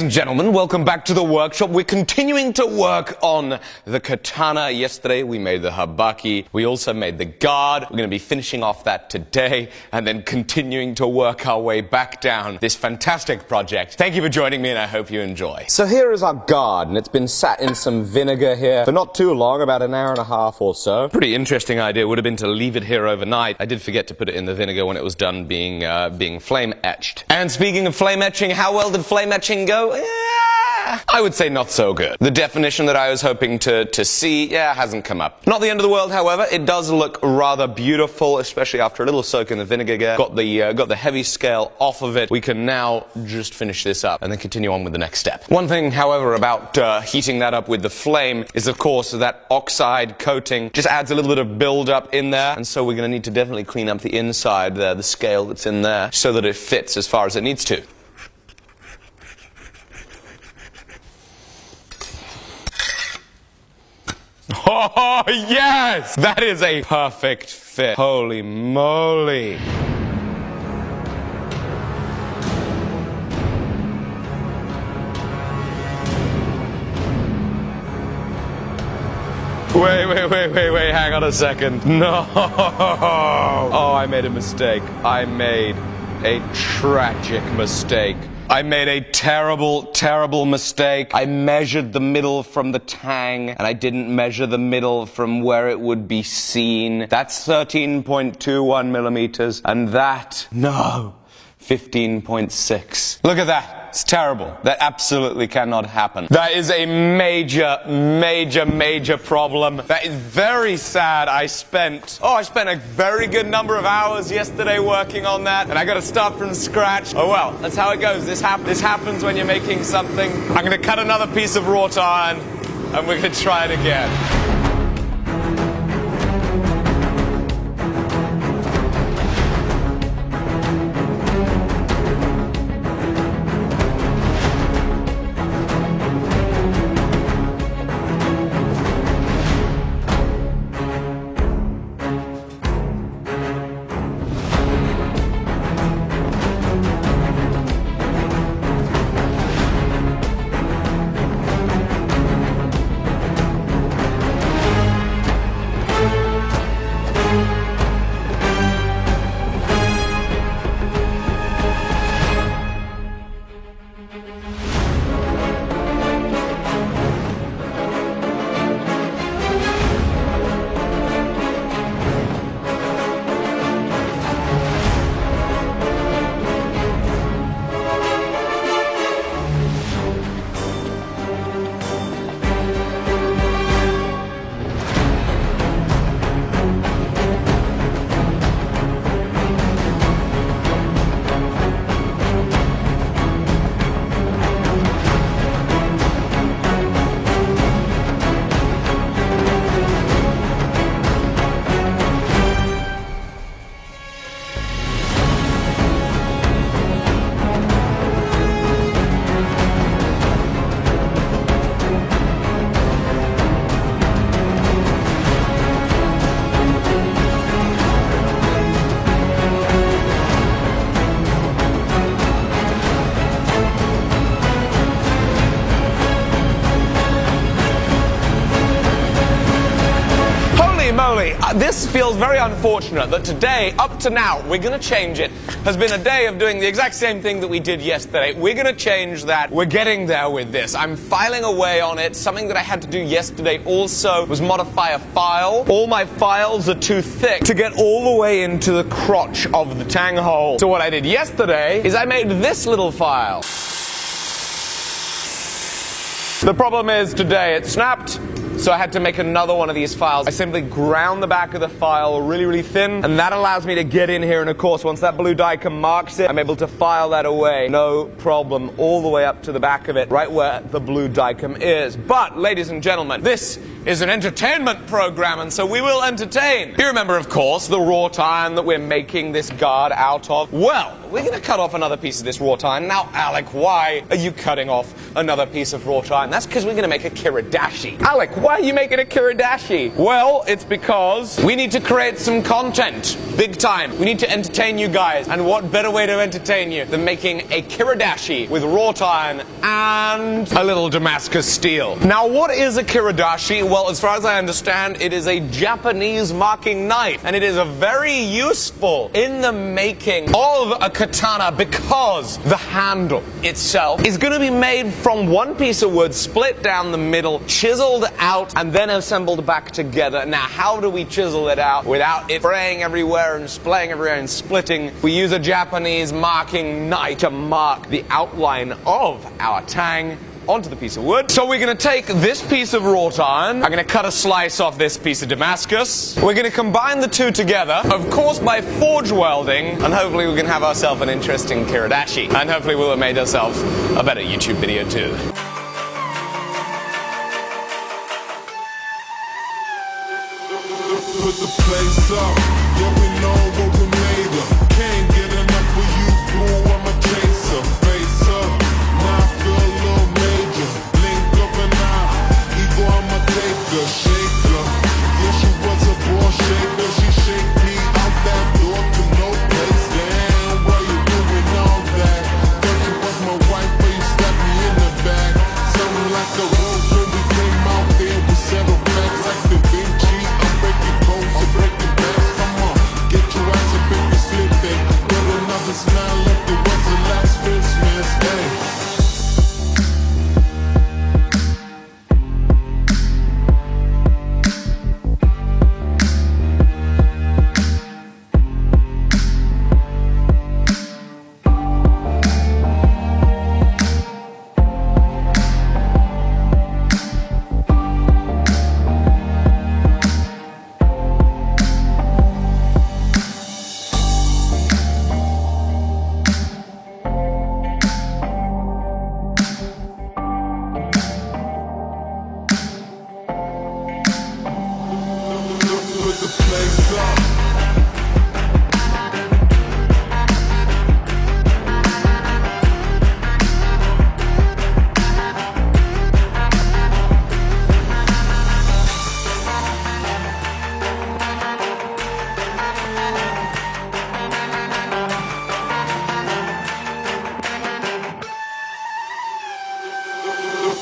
Ladies and gentlemen, welcome back to the workshop. We're continuing to work on the katana. Yesterday we made the habaki. We also made the guard. We're going to be finishing off that today and then continuing to work our way back down this fantastic project. Thank you for joining me and I hope you enjoy. So here is our guard, and it's been sat in some vinegar here for not too long, about an hour and a half or so. Pretty interesting idea would have been to leave it here overnight. I did forget to put it in the vinegar when it was done being flame etched. And speaking of flame etching, how well did flame etching go? I would say not so good. The definition that I was hoping to see, hasn't come up. Not the end of the world, however. It does look rather beautiful, especially after a little soak in the vinegar. Got the heavy scale off of it. We can now just finish this up and then continue on with the next step. One thing, however, about heating that up with the flame is, of course, that oxide coating just adds a little bit of build-up in there, and so we're going to need to definitely clean up the inside there, the scale that's in there, so that it fits as far as it needs to. Oh, yes! That is a perfect fit. Holy moly. Wait, hang on a second. No! Oh, I made a mistake. I made a tragic mistake. I made a terrible, terrible mistake. I measured the middle from the tang, and I didn't measure the middle from where it would be seen. That's 13.21 millimeters, and that, no, 15.6. Look at that. It's terrible. That absolutely cannot happen. That is a major, major, major problem. That is very sad. I spent a very good number of hours yesterday working on that, and I got to start from scratch. Oh well, that's how it goes. This happens when you're making something. I'm going to cut another piece of wrought iron, and we're going to try it again. This feels very unfortunate that today, up to now, we're going to change it, has been a day of doing the exact same thing that we did yesterday. We're going to change that. We're getting there with this. I'm filing away on it. Something that I had to do yesterday also was modify a file. All my files are too thick to get all the way into the crotch of the tang hole. So what I did yesterday is I made this little file. The problem is today it snapped, so I had to make another one of these files. I simply ground the back of the file really, really thin, and that allows me to get in here, and of course, once that blue die marks it, I'm able to file that away. No problem, all the way up to the back of it, right where the blue die is. But, ladies and gentlemen, this is an entertainment program, and so we will entertain. You remember, of course, the raw iron that we're making this guard out of? Well, we're going to cut off another piece of this raw iron. Now, Alec, why are you cutting off another piece of raw iron? That's because we're going to make a kiradashi. Alec, why are you making a kiradashi? Well, it's because we need to create some content. Big time. We need to entertain you guys. And what better way to entertain you than making a kiradashi with raw iron and a little Damascus steel. Now, what is a kiradashi? Well, as far as I understand, it is a Japanese marking knife, and it is very useful in the making of a katana because the handle itself is going to be made from one piece of wood, split down the middle, chiseled out, and then assembled back together. Now, how do we chisel it out without it fraying everywhere and splaying everywhere and splitting? We use a Japanese marking knife to mark the outline of our tang onto the piece of wood. So we're going to take this piece of wrought iron, I'm going to cut a slice off this piece of Damascus, we're going to combine the two together, of course by forge welding, and hopefully we can have ourselves an interesting kiradashi, and hopefully we'll have made ourselves a better YouTube video too. Put the place up, yeah, we know what we made of. Can't get enough of you, boo, I'm a chaser. Face up, now I feel a little major. Link up and out, ego, I'm a taker. Shaker, yeah, she was a ball shaker. She shake me out that door to no place. Damn, why you doing all that? Thought you was my wife, but you stabbed me in the back. Something like a rose when we came out there, we settled facts like the Vinci. I'm breaking codes, I'm breaking backs. Come on, get your ass up if you slipping. Put another smile if it was the last Christmas. Hey. Put the place up.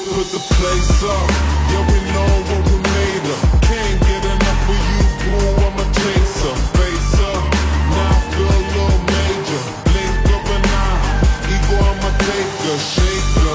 Put the place up, yeah, we know what we made of. Can't get enough of you, boo, I'm a chaser. Face up, now I feel a little major. Link up and out, ego, I'm a taker. Shaker,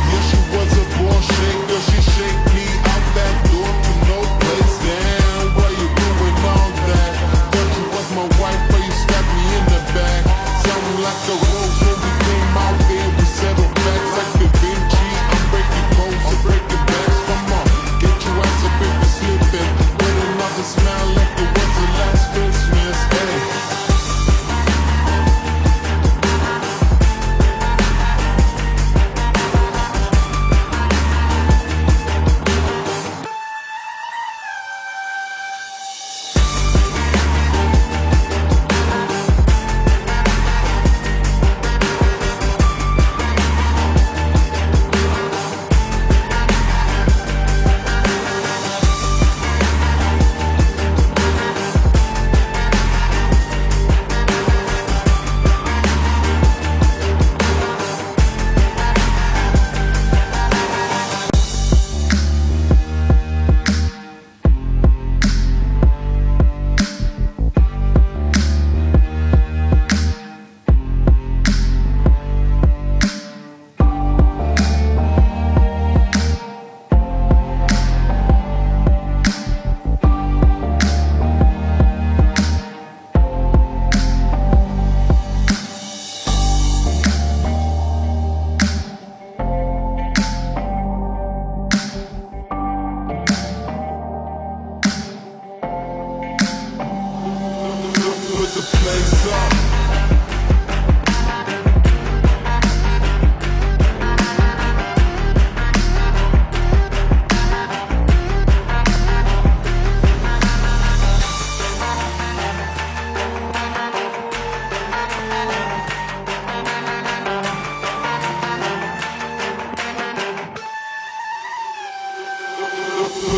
yeah, she was a ball shaker. She shake me out that door to no place. Damn, why you doing all that? Thought you was my wife, but you stabbed me in the back. Something like a rose when we came out there, we settled facts like the Vinci. I'm breaking codes, I'm breaking backs. Come on, get your ass up if you're slipping.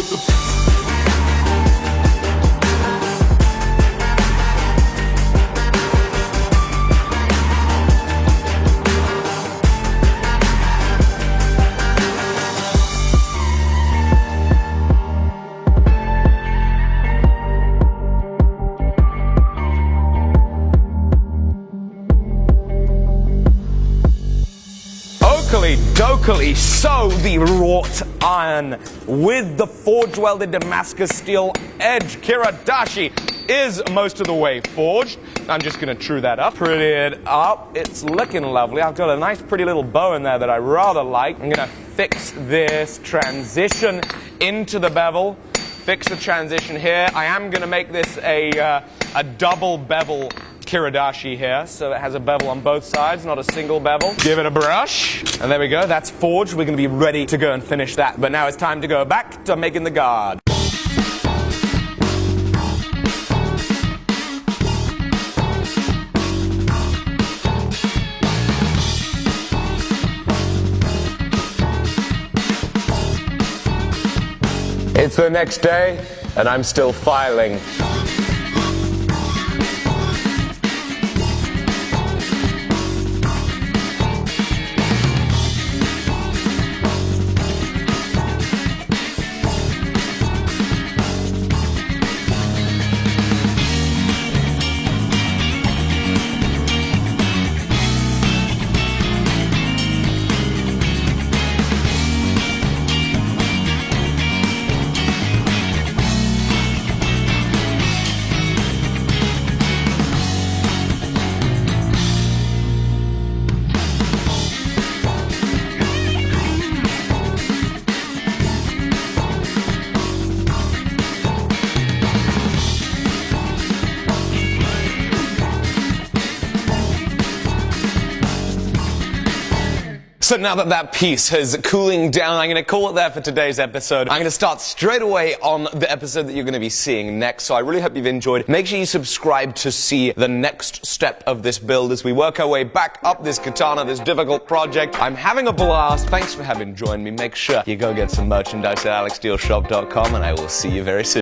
put the Dokily, so the wrought iron with the forge welded Damascus steel edge Kiradashi is most of the way forged. I'm just going to true that up, pretty it up. It's looking lovely. I've got a nice pretty little bow in there that I rather like. I'm going to fix this transition into the bevel. Fix the transition here. I am going to make this a double bevel Kiradashi here, so it has a bevel on both sides, not a single bevel. Give it a brush, and there we go. That's forged. We're going to be ready to go and finish that. But now it's time to go back to making the guard. It's the next day, and I'm still filing. So now that that piece is cooling down, I'm going to call it there for today's episode. I'm going to start straight away on the episode that you're going to be seeing next. So I really hope you've enjoyed. Make sure you subscribe to see the next step of this build as we work our way back up this katana, this difficult project. I'm having a blast. Thanks for having joined me. Make sure you go get some merchandise at alexsteelshop.com, and I will see you very soon.